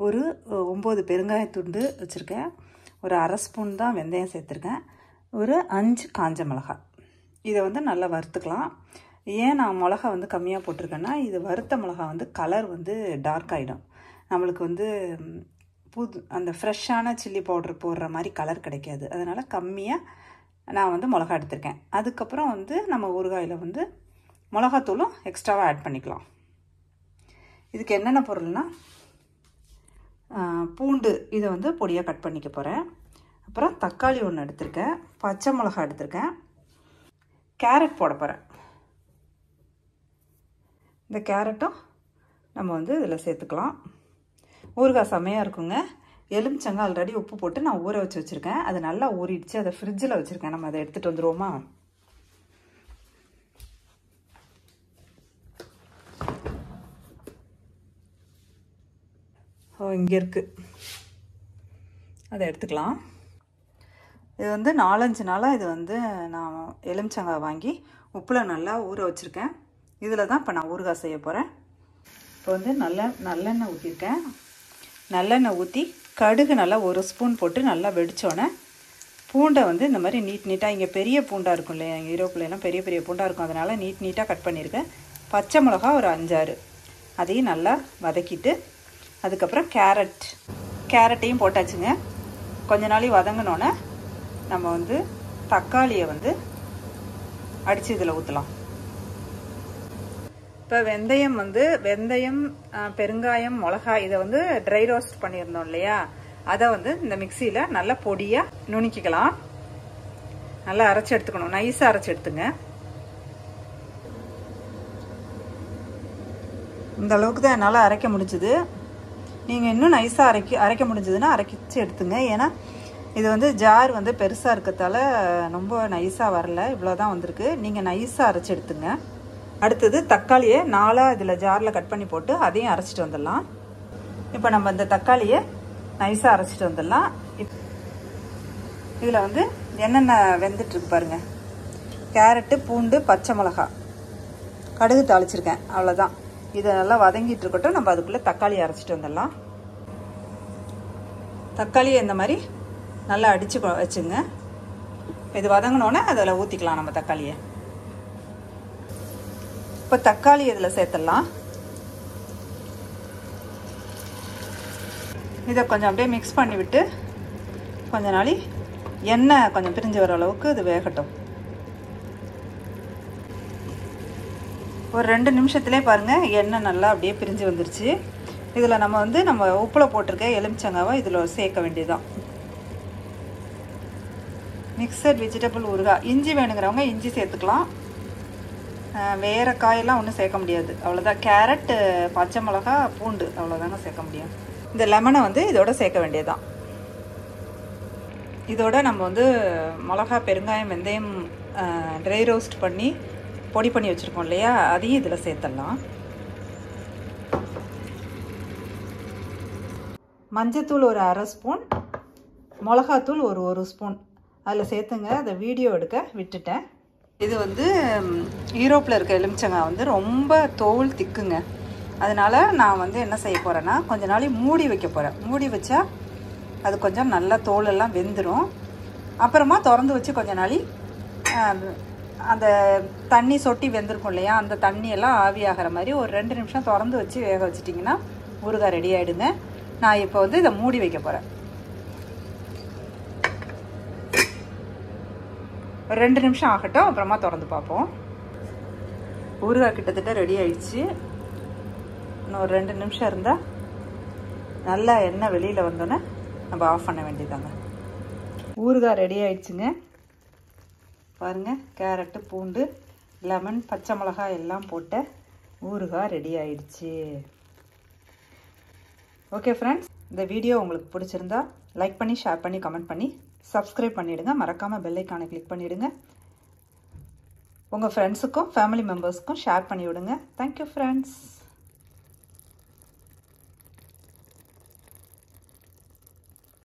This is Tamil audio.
ஒரு 9 பெருங்காயத்துண்டு வச்சுருக்கேன். ஒரு 1/2 ஸ்பூன் தான் வெந்தயம் சேர்த்துருக்கேன். ஒரு 5 காஞ்ச மிளகாய். இதை வந்து நல்லா வறுத்துக்கலாம். ஏன் நான் மிளகா வந்து கம்மியாக போட்டிருக்கேன்னா, இது வறுத்த மிளகா வந்து கலர் வந்து டார்க் ஆகிடும். நம்மளுக்கு வந்து அந்த ஃப்ரெஷ்ஷான சில்லி பவுடர் போடுற மாதிரி கலர் கிடைக்காது. அதனால் கம்மியாக நான் வந்து மிளகா எடுத்திருக்கேன். அதுக்கப்புறம் வந்து நம்ம ஊறுகாயில் வந்து மிளகாத்தூளும் எக்ஸ்ட்ராவாக ஆட் பண்ணிக்கலாம். இதுக்கு என்னென்ன பொருள்னால், பூண்டு இதை வந்து பொடியாக கட் பண்ணிக்க போகிறேன். அப்புறம் தக்காளி ஒன்று எடுத்திருக்கேன், பச்சை மிளகா எடுத்திருக்கேன், கேரட் போட போகிறேன். இந்த கேரட்டும் நம்ம வந்து இதில் சேர்த்துக்கலாம். ஊறுகாய் செமையாக இருக்குங்க. எலுமிச்சங்காய் ஆல்ரெடி உப்பு போட்டு நான் ஊற வச்சுருக்கேன். அது நல்லா ஊறிடுச்சு. அதை ஃப்ரிட்ஜில் வச்சுருக்கேன். நம்ம அதை எடுத்துகிட்டு வந்துடுவோமா? இங்கே இருக்குது, அதை எடுத்துக்கலாம். இது வந்து 4-5 நாளாக இது வந்து நான் எலுமிச்சங்காய் வாங்கி உப்பில் நல்லா ஊற வச்சுருக்கேன். இதில் தான் இப்போ நான் ஊறுகாய் செய்ய போகிறேன். இப்போ வந்து நல்லெண்ணெய் ஊற்றிருக்கேன். நல்லெண்ணெய் ஊற்றி கடுகு நல்லா 1 ஸ்பூன் போட்டு நல்லா வெடித்தோடனே பூண்டை வந்து இந்த மாதிரி நீட்டாக, இங்கே பெரிய பூண்டாக இருக்கும் இல்லையா, எங்கள் ஈரோப்பிலலாம் பெரிய பெரிய பூண்டாக இருக்கும், அதனால் நீட்டாக கட் பண்ணியிருக்கேன். பச்சை மிளகா ஒரு 5-6 அதையும் நல்லா வதக்கிட்டு, அதுக்கப்புறம் கேரட்டையும் போட்டாச்சுங்க. கொஞ்ச நாளைக்கு வதங்கினோன்னே நம்ம வந்து தக்காளியை வந்து அடித்து இதில் ஊற்றலாம். இப்போ வெந்தயம், பெருங்காயம், மிளகாய் இதை வந்து ட்ரை ரோஸ்ட் பண்ணியிருந்தோம் இல்லையா, அதை வந்து இந்த மிக்சியில் நல்லா பொடியாக நுணுக்கிக்கலாம். நல்லா அரைச்சி எடுத்துக்கணும், நைஸாக அரைச்சி எடுத்துங்க. இந்த அளவுக்கு தான் என்னால் அரைக்க முடிஞ்சுது. நீங்கள் இன்னும் நைஸாக அரைக்க முடிஞ்சதுன்னா அரைச்சி எடுத்துங்க. ஏன்னா இது வந்து ஜார் வந்து பெருசாக இருக்கிறதால ரொம்ப நைஸாக வரல, இவ்வளோ தான் வந்திருக்கு. நீங்கள் நைஸாக அரைச்சி எடுத்துங்க. அடுத்தது தக்காளியை 4 இதில் ஜாரில் கட் பண்ணி போட்டு அதையும் அரைச்சிட்டு வந்துடலாம். இப்போ நம்ம இந்த தக்காளியை நைஸாக அரைச்சிட்டு வந்துடலாம். இதில் வந்து என்னென்ன வெந்துட்டுருக்கு பாருங்கள். கேரட்டு, பூண்டு, பச்சை மிளகாய், கடுகு தாளிச்சிருக்கேன், அவ்வளோதான். இதை நல்லா வதங்கிட்டு இருக்கட்டும். நம்ம அதுக்குள்ளே தக்காளியை அரைச்சிட்டு வந்துடலாம். தக்காளியை இந்த மாதிரி நல்லா அடித்து வச்சுங்க. இது வதங்கினோன்னே அதில் ஊற்றிக்கலாம் நம்ம தக்காளியை. இப்போ தக்காளி இதில் சேர்த்துடலாம். இதை கொஞ்சம் அப்படியே மிக்ஸ் பண்ணிவிட்டு கொஞ்ச நாளி எண்ணெய் கொஞ்சம் பிரிஞ்சு வர அளவுக்கு இது வேகட்டும். ஒரு 2 நிமிஷத்துலேயே பாருங்கள் எண்ணெய் நல்லா அப்படியே பிரிஞ்சு வந்துருச்சு. இதில் நம்ம உப்பில் போட்டிருக்க எலுமிச்சங்காவை இதில் சேர்க்க வேண்டியதுதான். மிக்சட் வெஜிடபிள் ஊறுகாய். இஞ்சி வேணுங்கிறவங்க இஞ்சி சேர்த்துக்கலாம். வேறு காயெல்லாம் ஒன்றும் சேர்க்க முடியாது. அவ்வளோதான். கேரட், பச்சை மிளகா, பூண்டு அவ்வளோதாங்க சேர்க்க முடியும். இந்த லெமனை வந்து இதோட சேர்க்க வேண்டியதுதான். இதோட நம்ம வந்து மிளகா, பெருங்காயம், வெந்தயம் ட்ரை ரோஸ்ட் பண்ணி பொடி பண்ணி வச்சுருக்கோம் இல்லையா, அதையும் இதில் சேர்த்துடலாம். மஞ்சத்தூள் ஒரு 1/2 ஸ்பூன், மிளகாத்தூள் ஒரு 1 ஸ்பூன் அதில் சேர்த்துங்க. அதை வீடியோ எடுக்க விட்டுட்டேன். இது வந்து ஈரோப்பில் இருக்க எலுமிச்சங்காய் வந்து ரொம்ப தோல் திக்குங்க. அதனால் நான் வந்து என்ன செய்ய போகிறேன்னா, கொஞ்ச நாளைக்கு மூடி வைக்க போகிறேன். மூடி வச்சா அது கொஞ்சம் நல்லா தோலெல்லாம் வெந்துடும். அப்புறமா திறந்து வச்சு கொஞ்ச நாளி அந்த தண்ணி சொட்டி வெந்திருக்கும் இல்லையா, அந்த தண்ணியெல்லாம் ஆவியாகிற மாதிரி ஒரு 2 நிமிஷம் திறந்து வச்சு வேக வச்சிட்டிங்கன்னா ஊறுகாய் ரெடி ஆகிடுங்க. நான் இப்போ வந்து இதை மூடி வைக்க போகிறேன். ஒரு 2 நிமிஷம் ஆகட்டும், அப்புறமா திறந்து பார்ப்போம். ஊறுகாய் கிட்டத்தட்ட ரெடி ஆயிடுச்சு. இன்னும் ஒரு 2 நிமிஷம் இருந்தால் நல்லா எண்ணெய் வெளியில் வந்தோன்னே நம்ம ஆஃப் பண்ண வேண்டியதாங்க. ஊறுகாய் ரெடி ஆயிடுச்சுங்க. பாருங்கள், கேரட்டு, பூண்டு, லெமன், பச்சை மிளகாய் எல்லாம் போட்ட ஊறுகாய் ரெடி ஆயிடுச்சு. ஓகே ஃப்ரெண்ட்ஸ், இந்த வீடியோ உங்களுக்கு பிடிச்சிருந்தா லைக் பண்ணி, ஷேர் பண்ணி, கமெண்ட் பண்ணி, சப்ஸ்கிரைப் பண்ணிவிடுங்க. மறக்காமல் பெல் ஐக்கானை கிளிக் பண்ணிவிடுங்க. உங்கள் ஃப்ரெண்ட்ஸுக்கும் ஃபேமிலி மெம்பர்ஸுக்கும் ஷேர் பண்ணி விடுங்க. Thank you friends.